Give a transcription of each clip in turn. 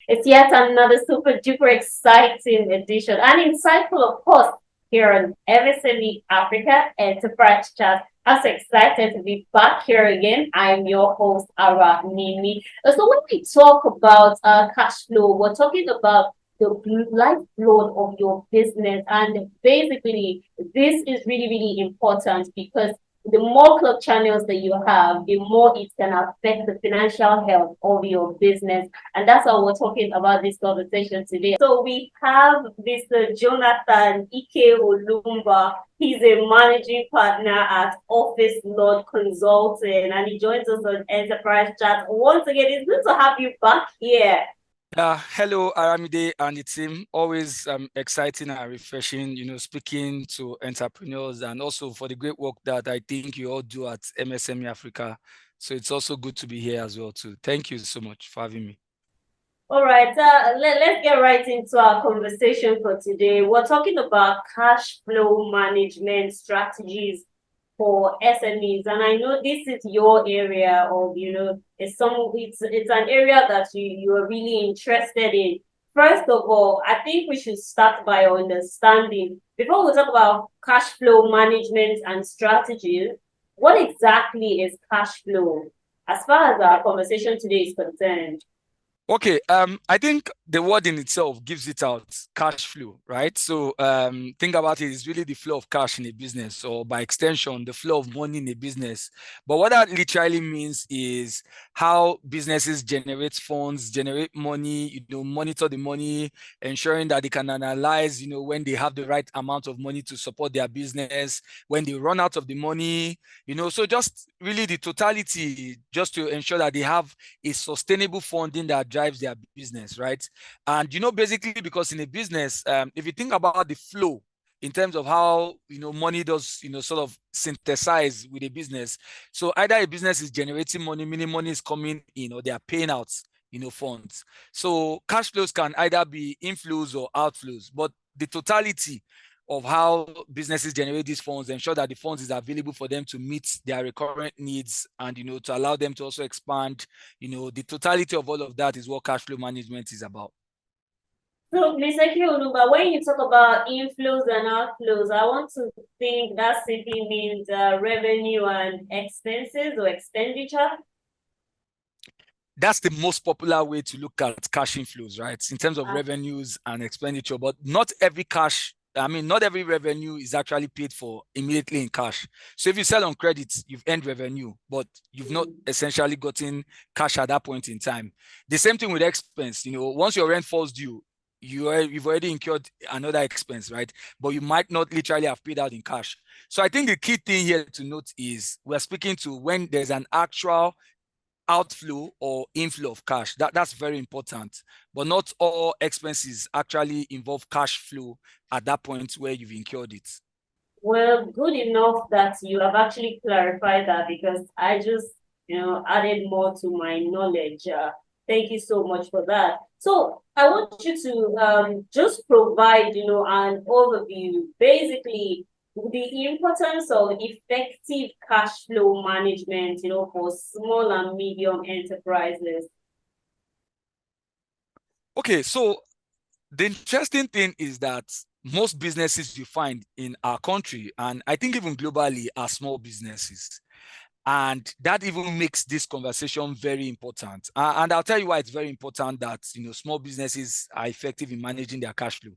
It's yet another super duper exciting edition and insightful, of course, here on MSME Africa Enterprise Chat. I'm so excited to be back here again. I'm your host, Ara Nimi. So when we talk about cash flow, we're talking about the lifeblood of your business. And basically, this is really, really important because the more club channels that you have, the more it can affect the financial health of your business. And that's why we're talking about this conversation today. So we have Mr. Jonathan Ikeolumba. He's a managing partner at Officelord Consulting, and he joins us on Enterprise Chat. Once again, it's good to have you back here. Hello, Aramide and the team. Always exciting and refreshing, speaking to entrepreneurs and also for the great work that I think you all do at MSME Africa. So it's also good to be here as well too. Thank you so much for having me. All right, let's get right into our conversation for today. We're talking about cash flow management strategies for SMEs, and I know this is your area of, it's an area that you are really interested in. First of all, I think we should start by understanding, before we talk about cash flow management and strategies, what exactly is cash flow as far as our conversation today is concerned? Okay, I think the word in itself gives it out, cash flow, right? So think about it, it's really the flow of cash in a business, or by extension, the flow of money in a business. But what that literally means is how businesses generate funds, generate money, monitor the money, ensuring that they can analyze, when they have the right amount of money to support their business, when they run out of the money, so just really the totality, just to ensure that they have a sustainable funding that drives their business, right? And basically, because in a business, if you think about the flow in terms of how money does sort of synthesize with a business, so either a business is generating money, meaning money is coming in, or they are paying out funds. So cash flows can either be inflows or outflows, but the totality of how businesses generate these funds, ensure that the funds is available for them to meet their recurrent needs and, to allow them to also expand, the totality of all of that is what cash flow management is about. So, Mr. Ikeolumba, when you talk about inflows and outflows, I want to think that simply means revenue and expenses or expenditure. That's the most popular way to look at cash inflows, right? In terms of revenues and expenditure, but not every revenue is actually paid for immediately in cash. So if you sell on credit, you've earned revenue, but you've not essentially gotten cash at that point in time. The same thing with expense. Once your rent falls due, you've already incurred another expense, right? But you might not literally have paid out in cash. So I think the key thing here to note is we're speaking to when there's an actual outflow or inflow of cash. That's very important. But not all expenses actually involve cash flow at that point where you've incurred it. Well, good enough that you have actually clarified that, because I just, added more to my knowledge. Thank you so much for that. So I want you to just provide, an overview, basically the importance of effective cash flow management, for small and medium enterprises. Okay, so the interesting thing is that most businesses you find in our country, and I think even globally, are small businesses. And that even makes this conversation very important. And I'll tell you why it's very important that small businesses are effective in managing their cash flow.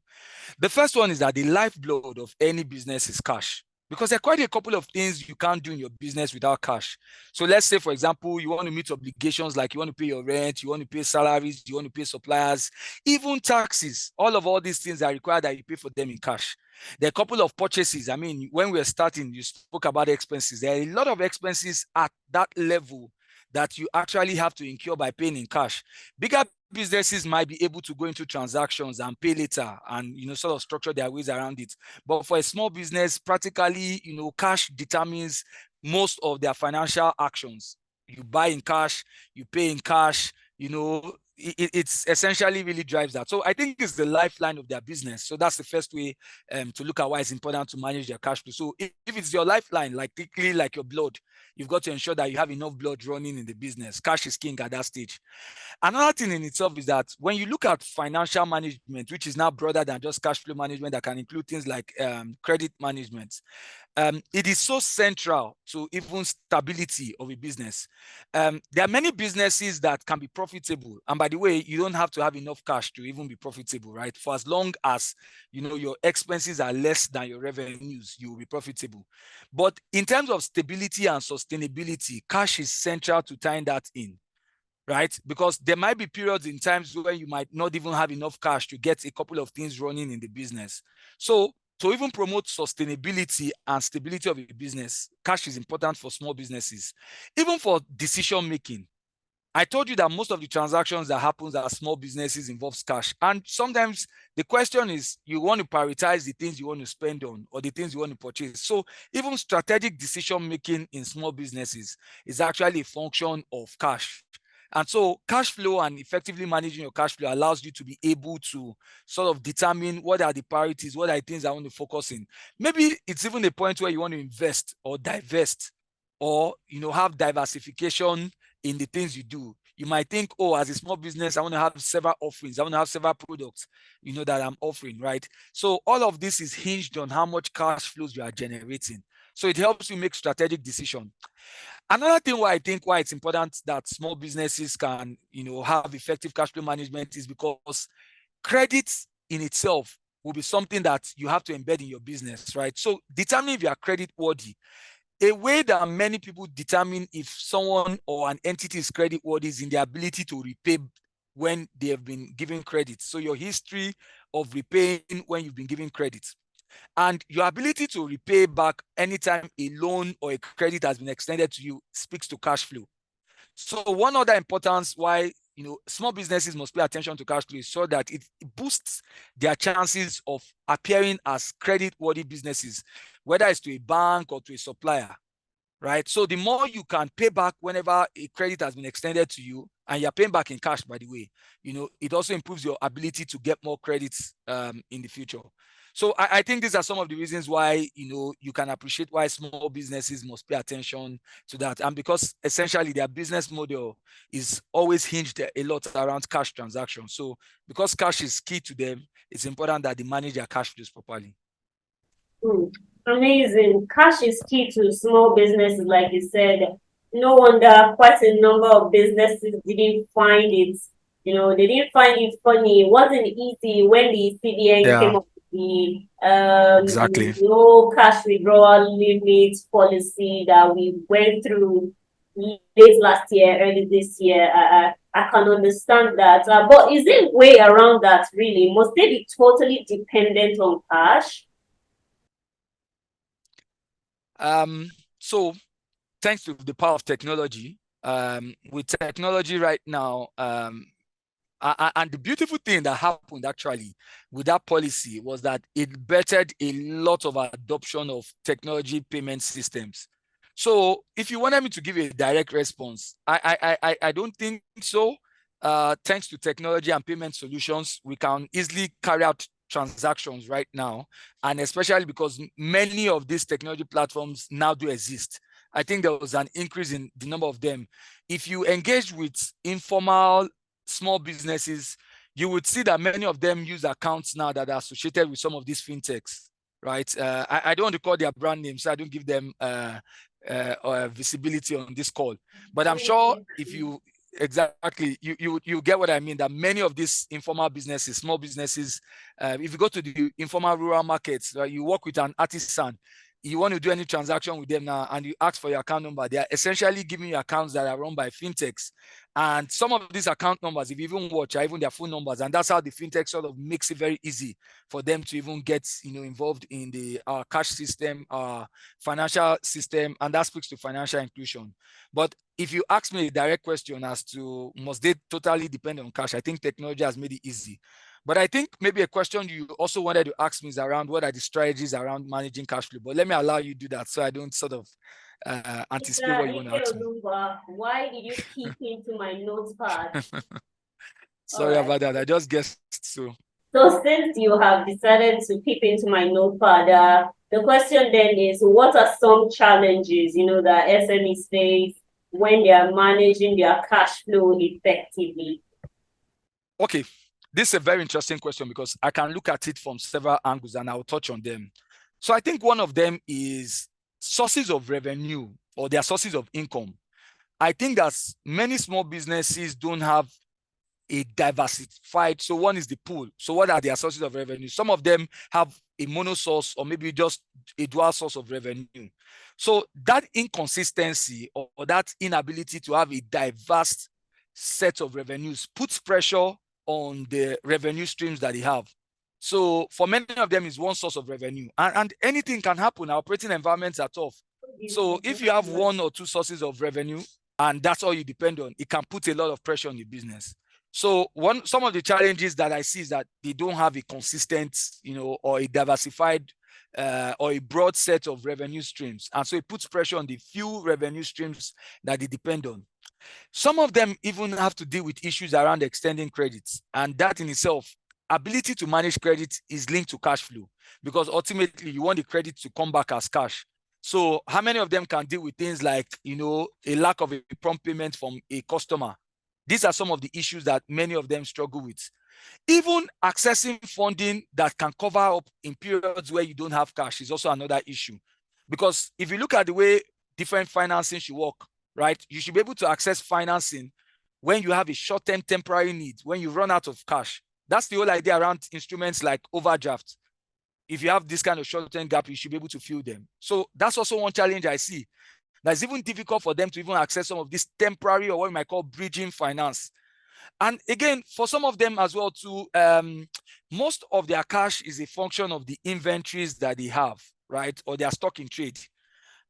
The first one is that the lifeblood of any business is cash. Because there are quite a couple of things you can't do in your business without cash. So let's say, for example, you want to meet obligations like you want to pay your rent, you want to pay salaries, you want to pay suppliers, even taxes. All these things are required that you pay for them in cash. There are a couple of purchases. I mean, when we were starting, you spoke about expenses. There are a lot of expenses at that level that you actually have to incur by paying in cash. Bigger businesses might be able to go into transactions and pay later and sort of structure their ways around it. But for a small business, practically, cash determines most of their financial actions. You buy in cash, you pay in cash, it's essentially really drives that. So I think it's the lifeline of their business. So that's the first way to look at why it's important to manage their cash flow. So if it's your lifeline, like quickly like your blood, you've got to ensure that you have enough blood running in the business. Cash is king at that stage. Another thing in itself is that when you look at financial management, which is now broader than just cash flow management, that can include things like credit management, it is so central to even stability of a business. There are many businesses that can be profitable, and by the way, you don't have to have enough cash to even be profitable, right? For as long as your expenses are less than your revenues, you will be profitable. But in terms of stability and sustainability, cash is central to tying that in, right? Because there might be periods in times where you might not even have enough cash to get a couple of things running in the business. So to even promote sustainability and stability of a business, cash is important for small businesses, even for decision making. I told you that most of the transactions that happens at small businesses involves cash. And sometimes the question is, you want to prioritize the things you want to spend on or the things you want to purchase. So even strategic decision making in small businesses is actually a function of cash. And so cash flow and effectively managing your cash flow allows you to be able to sort of determine what are the priorities, what are the things I want to focus in. Maybe it's even a point where you want to invest or divest or have diversification in the things you do. You might think, oh, as a small business, I want to have several offerings. I want to have several products, that I'm offering, right? So all of this is hinged on how much cash flows you are generating. So it helps you make strategic decisions. Another thing why it's important that small businesses can, have effective cash flow management is because credit in itself will be something that you have to embed in your business, right? So determining if you are credit worthy. A way that many people determine if someone or an entity is credit worthy is in the ability to repay when they have been given credit. So your history of repaying when you've been given credit. And your ability to repay back anytime a loan or a credit has been extended to you speaks to cash flow. So one other importance why small businesses must pay attention to cash flow is so that it boosts their chances of appearing as credit-worthy businesses, whether it's to a bank or to a supplier, right? So the more you can pay back whenever a credit has been extended to you, and you're paying back in cash, by the way, it also improves your ability to get more credits in the future. So I think these are some of the reasons why, you can appreciate why small businesses must pay attention to that. And because essentially their business model is always hinged a lot around cash transactions. So because cash is key to them, it's important that they manage their cash flows properly. Amazing. Cash is key to small businesses, like you said. No wonder quite a number of businesses didn't find it. They didn't find it funny. It wasn't easy when the CBN came up with the Exactly. no cash withdrawal limit policy that we went through late last year, early this year. I can understand that. But is there a way around that, really? Must they be totally dependent on cash? So thanks to the power of technology, with technology right now, and the beautiful thing that happened actually with that policy was that it bettered a lot of adoption of technology payment systems. So if you wanted me to give a direct response, I don't think so. Thanks to technology and payment solutions, we can easily carry out transactions right now, and especially because many of these technology platforms now do exist. I think there was an increase in the number of them. If you engage with informal small businesses, you would see that many of them use accounts now that are associated with some of these fintechs, right? I don't want to call their brand names, so I don't give them visibility on this call. But I'm sure if you exactly you get what I mean, that many of these informal businesses, small businesses, if you go to the informal rural markets, right, you work with an artisan, you want to do any transaction with them now and you ask for your account number, they are essentially giving you accounts that are run by fintechs. And some of these account numbers, if you even watch, are even their phone numbers. And that's how the fintech sort of makes it very easy for them to even get involved in the cash system, financial system, and that speaks to financial inclusion. But if you ask me a direct question as to must they totally depend on cash, I think technology has made it easy. But I think maybe a question you also wanted to ask me is around what are the strategies around managing cash flow. But let me allow you to do that so I don't sort of anticipate what you want to ask me. Why did you peek into my notepad? Sorry about that. I just guessed so. So since you have decided to keep into my notepad, the question then is, what are some challenges, that SMEs face when they are managing their cash flow effectively? Okay, this is a very interesting question because I can look at it from several angles and I'll touch on them. So I think one of them is sources of revenue or their sources of income. I think that many small businesses don't have a diversified. So one is the pool. So what are their sources of revenue? Some of them have a mono source or maybe just a dual source of revenue. So that inconsistency or that inability to have a diverse set of revenues puts pressure on the revenue streams that they have. So for many of them is one source of revenue, and anything can happen. Our operating environments are tough. So if you have one or two sources of revenue and that's all you depend on, it can put a lot of pressure on your business. So some of the challenges that I see is that they don't have a consistent, or a diversified or a broad set of revenue streams. And so it puts pressure on the few revenue streams that they depend on. Some of them even have to deal with issues around extending credits. And that in itself, ability to manage credit is linked to cash flow because ultimately you want the credit to come back as cash. So how many of them can deal with things like, a lack of a prompt payment from a customer? These are some of the issues that many of them struggle with. Even accessing funding that can cover up in periods where you don't have cash is also another issue. Because if you look at the way different financing should work, right, you should be able to access financing when you have a short-term temporary need, when you run out of cash. That's the whole idea around instruments like overdraft. If you have this kind of short-term gap, you should be able to fill them. So that's also one challenge I see. That's even difficult for them to even access some of this temporary or what we might call bridging finance. And again, for some of them as well too, most of their cash is a function of the inventories that they have, right? Or their stock in trade.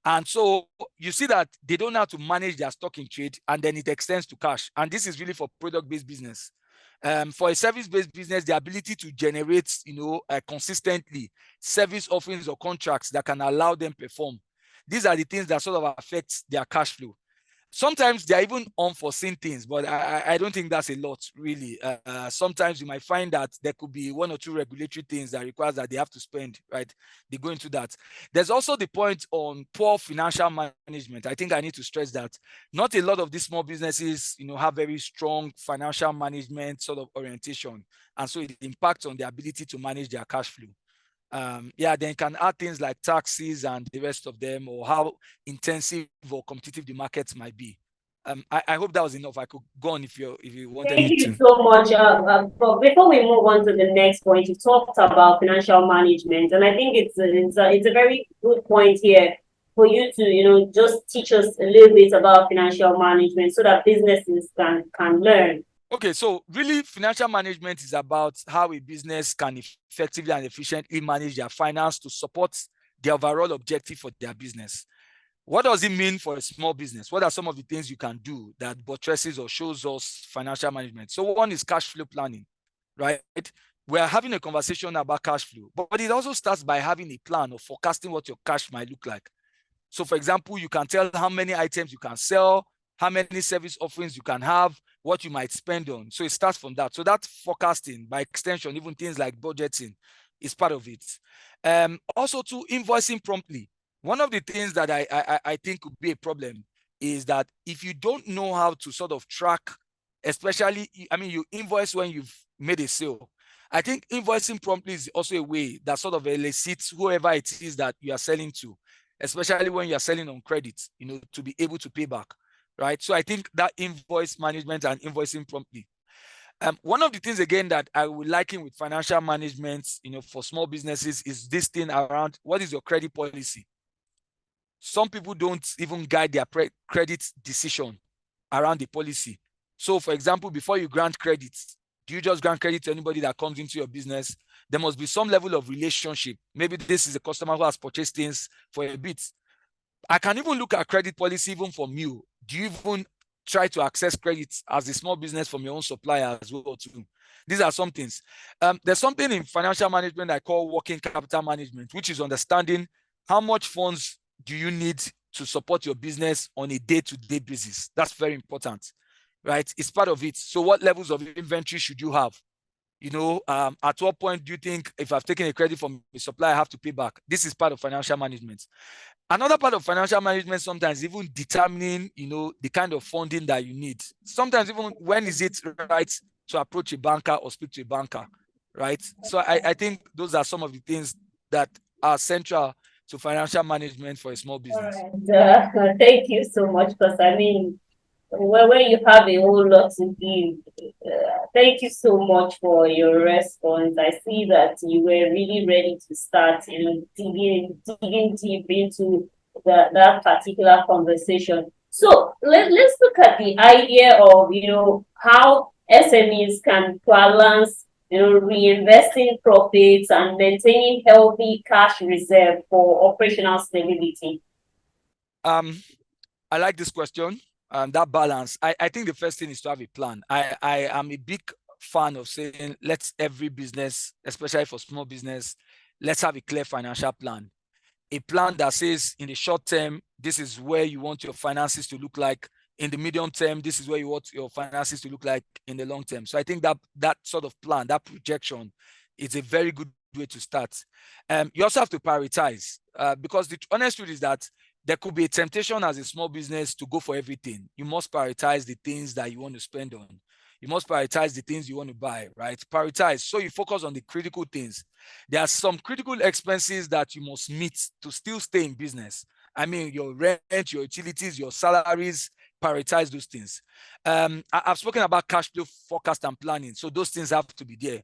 And so you see that they don't know how to manage their stock in trade and then it extends to cash. And this is really for product-based business. For a service-based business, the ability to generate, consistently service offerings or contracts that can allow them perform. These are the things that sort of affect their cash flow. Sometimes they're even unforeseen things, but I don't think that's a lot, really. Sometimes you might find that there could be one or two regulatory things that requires that they have to spend, right? They go into that. There's also the point on poor financial management. I think I need to stress that. Not a lot of these small businesses, have very strong financial management sort of orientation. And so it impacts on their ability to manage their cash flow. Then can add things like taxes and the rest of them, or how intensive or competitive the markets might be. I hope that was enough. I could go on if you wanted Thank me you to. so much. But before we move on to the next point, you talked about financial management, and I think it's a very good point here for you to just teach us a little bit about financial management so that businesses can learn. Okay, so really financial management is about how a business can effectively and efficiently manage their finance to support the overall objective for their business. What does it mean for a small business? What are some of the things you can do that buttresses or shows us financial management? So one is cash flow planning, right? We're having a conversation about cash flow, but it also starts by having a plan or forecasting what your cash might look like. So for example, you can tell how many items you can sell, how many service offerings you can have, what you might spend on. So it starts from that. So that forecasting, by extension, even things like budgeting is part of it. Also to invoicing promptly. One of the things that I think could be a problem is that if you don't know how to sort of track, especially, you invoice when you've made a sale. I think invoicing promptly is also a way that sort of elicits whoever it is that you are selling to, especially when you're selling on credit, to be able to pay back, right? So I think that invoice management and invoicing promptly. One of the things, again, that I would liken with financial management, for small businesses is this thing around what is your credit policy? Some people don't even guide their credit decision around the policy. So for example, before you grant credit, do you just grant credit to anybody that comes into your business? There must be some level of relationship. Maybe this is a customer who has purchased things for a bit. I can even look at credit policy even from you. Do you even try to access credit as a small business from your own supplier as well too? These are some things. There's something in financial management I call working capital management, which is understanding how much funds do you need to support your business on a day-to-day basis. That's very important. right? It's part of it. So what levels of inventory should you have? At what point do you think if I've taken a credit from a supplier, I have to pay back? This is part of financial management. Another part of financial management sometimes even determining, the kind of funding that you need. Sometimes even when is it right to approach a banker or speak to a banker, right? So I think those are some of the things that are central to financial management for a small All business. right. Thank you so much, because I mean, when you have a whole lot to give, thank you so much for your response. I see that you were really ready to start, digging deep into that particular conversation. So let's look at the idea of, how SMEs can balance, reinvesting profits and maintaining healthy cash reserve for operational stability. I like this question. That balance. I think the first thing is to have a plan. I am a big fan of saying let's every business, especially for small business, let's have a clear financial plan. A plan that says in the short term, this is where you want your finances to look like. In the medium term, this is where you want your finances to look like in the long term. So I think that sort of plan, that projection, is a very good way to start. You also have to prioritize because the honest truth is that there could be a temptation as a small business to go for everything. You must prioritize the things that you want to spend on. You must prioritize the things you want to buy, right? Prioritize. So you focus on the critical things. There are some critical expenses that you must meet to still stay in business. I mean, your rent, your utilities, your salaries, prioritize those things. I've spoken about cash flow forecast and planning. So those things have to be there.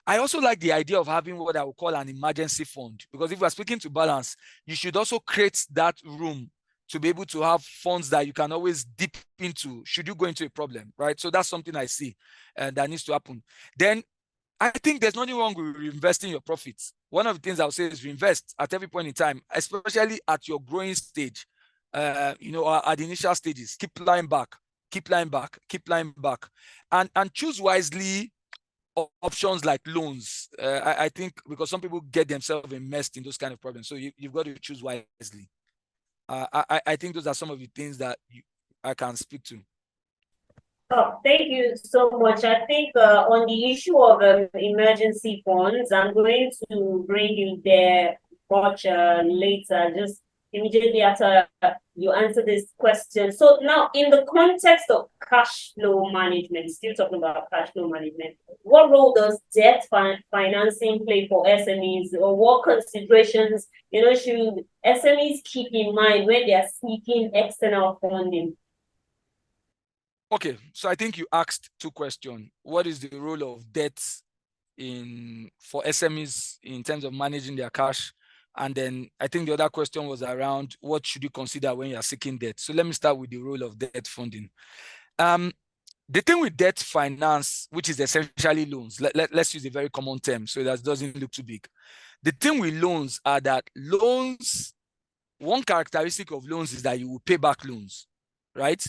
I also like the idea of having what I would call an emergency fund, because if we're speaking to balance, you should also create that room to be able to have funds that you can always dip into should you go into a problem, right? So that's something I see that needs to happen. Then I think there's nothing wrong with reinvesting your profits. One of the things I'll say is reinvest at every point in time, especially at your growing stage, at the initial stages. Keep lying back, keep lying back, keep lying back, and choose wisely options like loans. I think because some people get themselves immersed in those kind of problems. So you've got to choose wisely. I think those are some of the things that I can speak to. Oh, thank you so much. I think on the issue of emergency funds, I'm going to bring you there much later, just immediately after you answer this question. So now, in the context of cash flow management, still talking about cash flow management, what role does debt financing play for SMEs, or what considerations, should SMEs keep in mind when they are seeking external funding? Okay, so I think you asked two questions. What is the role of debt for SMEs in terms of managing their cash? And then I think the other question was around what should you consider when you're seeking debt? So let me start with the role of debt funding. The thing with debt finance, which is essentially loans, let's use a very common term so that doesn't look too big. The thing with loans are that loans, one characteristic of loans is that you will pay back loans, right?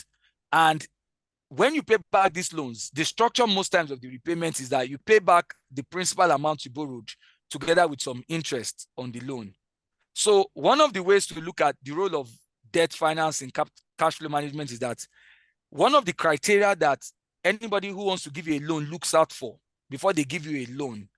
And when you pay back these loans, the structure most times of the repayment is that you pay back the principal amount you borrowed together with some interest on the loan. So one of the ways to look at the role of debt finance in cash flow management is that one of the criteria that anybody who wants to give you a loan looks out for before they give you a loan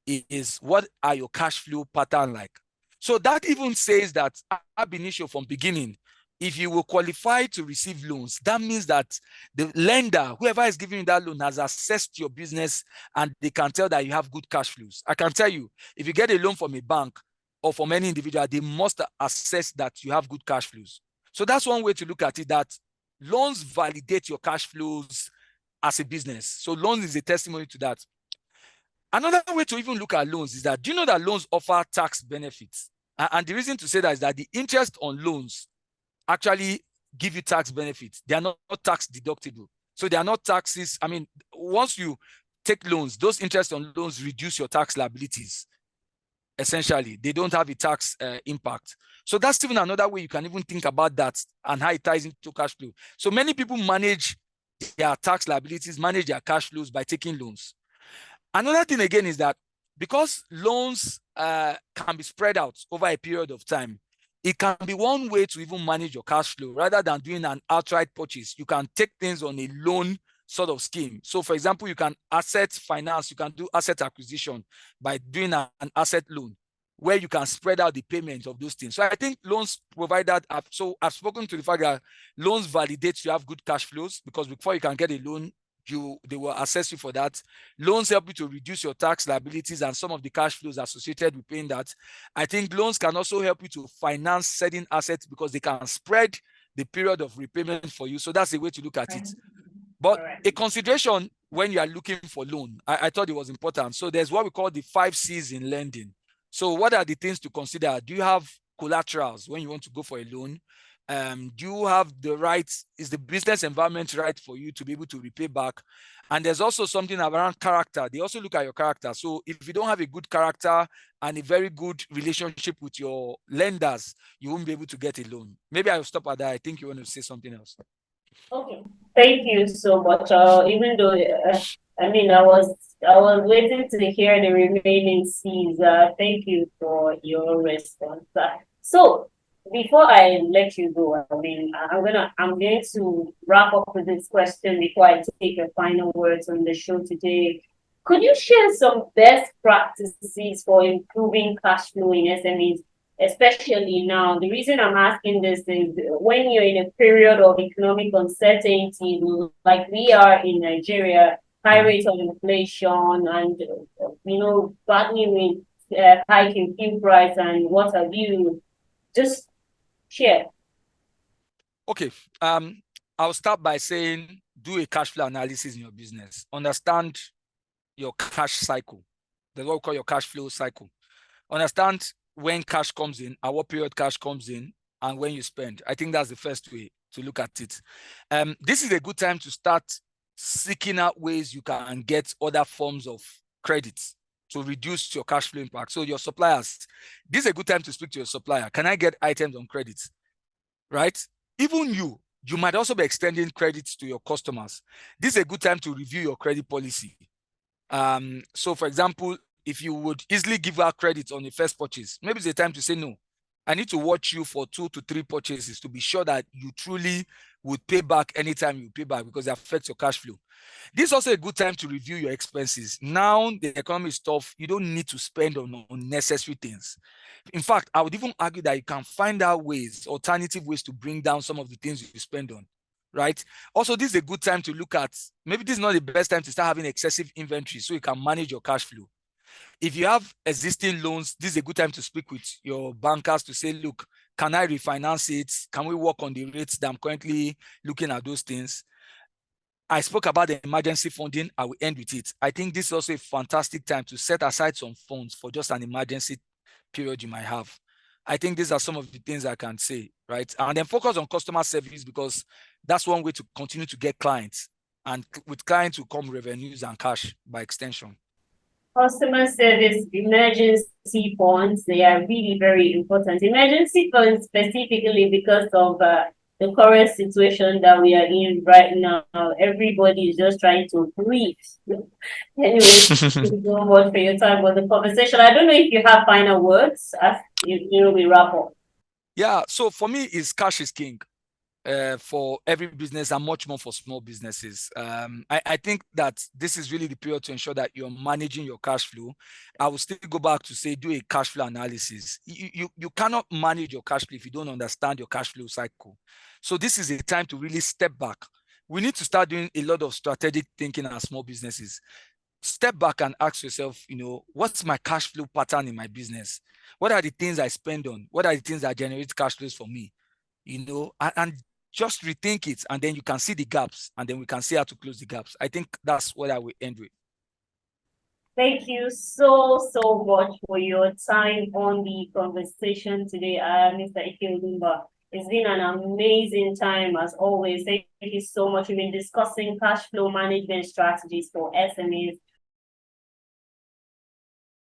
is what are your cash flow pattern like. So that even says that ab initio from beginning, if you will qualify to receive loans, that means that the lender, whoever is giving you that loan, has assessed your business and they can tell that you have good cash flows. I can tell you, if you get a loan from a bank or from any individual, they must assess that you have good cash flows. So that's one way to look at it, that loans validate your cash flows as a business. So loans is a testimony to that. Another way to even look at loans is that, do you know that loans offer tax benefits? And the reason to say that is that the interest on loans actually give you tax benefits. They are not tax deductible. So they are not taxes. I mean, once you take loans, those interest on loans reduce your tax liabilities. Essentially, they don't have a tax impact. So that's even another way you can even think about that and how it ties into cash flow. So many people manage their tax liabilities, manage their cash flows by taking loans. Another thing again is that because loans can be spread out over a period of time, it can be one way to even manage your cash flow rather than doing an outright purchase. You can take things on a loan sort of scheme. So for example, you can asset finance, you can do asset acquisition by doing an asset loan where you can spread out the payment of those things. So I think loans provide that. So I've spoken to the fact that loans validate you have good cash flows, because before you can get a loan, they will assess you for that. Loans help you to reduce your tax liabilities and some of the cash flows associated with paying that. I think loans can also help you to finance certain assets because they can spread the period of repayment for you. So that's the way to look at it. But a consideration when you are looking for loan, I thought it was important. So there's what we call the 5 C's in lending. So what are the things to consider? Do you have collaterals when you want to go for a loan? Do you have the right, is the business environment right for you to be able to repay back? And there's also something around character. They also look at your character. So if you don't have a good character and a very good relationship with your lenders, you won't be able to get a loan. Maybe I'll stop at that. I think you want to say something else. Okay, thank you so much. Even though I was waiting to hear the remaining C's. Thank you for your response. So before I let you go, I'm going to wrap up with this question before I take your final words on the show today. Could you share some best practices for improving cash flow in SMEs, especially now? The reason I'm asking this is when you're in a period of economic uncertainty, like we are in Nigeria, high rates of inflation and, battling with hiking fuel price and what have you, just share. Okay. I'll start by saying do a cash flow analysis in your business. Understand your cash cycle. That's what we call your cash flow cycle. Understand when cash comes in, at what period cash comes in, and when you spend. I think that's the first way to look at it. This is a good time to start seeking out ways you can get other forms of credits to reduce your cash flow impact. So your suppliers, this is a good time to speak to your supplier. Can I get items on credit? Right? Even you might also be extending credits to your customers. This is a good time to review your credit policy. So for example, if you would easily give out credit on the first purchase, maybe it's a time to say, no, I need to watch you for 2 to 3 purchases to be sure that you truly would pay back anytime you pay back, because it affects your cash flow. This is also a good time to review your expenses. Now the economy is tough. You don't need to spend on unnecessary things. In fact, I would even argue that you can find out ways, alternative ways to bring down some of the things you spend on. Right? Also, this is a good time to look at, maybe this is not the best time to start having excessive inventory so you can manage your cash flow. If you have existing loans, this is a good time to speak with your bankers to say, look, can I refinance it? Can we work on the rates that I'm currently looking at those things? I spoke about the emergency funding. I will end with it. I think this is also a fantastic time to set aside some funds for just an emergency period you might have. I think these are some of the things I can say, right? And then focus on customer service, because that's one way to continue to get clients. And with clients will come revenues and cash by extension. Customer service, emergency funds, they are really very important. Emergency funds specifically because of the current situation that we are in right now. Everybody is just trying to breathe. Anyway, thank you so much for your time for the conversation. I don't know if you have final words as we wrap up. Yeah, so for me, cash is king. For every business and much more for small businesses. I think that this is really the period to ensure that you're managing your cash flow. I will still go back to say, do a cash flow analysis. You cannot manage your cash flow if you don't understand your cash flow cycle. So this is a time to really step back. We need to start doing a lot of strategic thinking as small businesses. Step back and ask yourself, what's my cash flow pattern in my business? What are the things I spend on? What are the things that generate cash flows for me? And just rethink it, and then you can see the gaps, and then we can see how to close the gaps. I think that's what I will end with. Thank you so much for your time on the conversation today, Mr. Ikeolumba. It's been an amazing time as always. Thank you so much. We've been discussing cash flow management strategies for SMEs.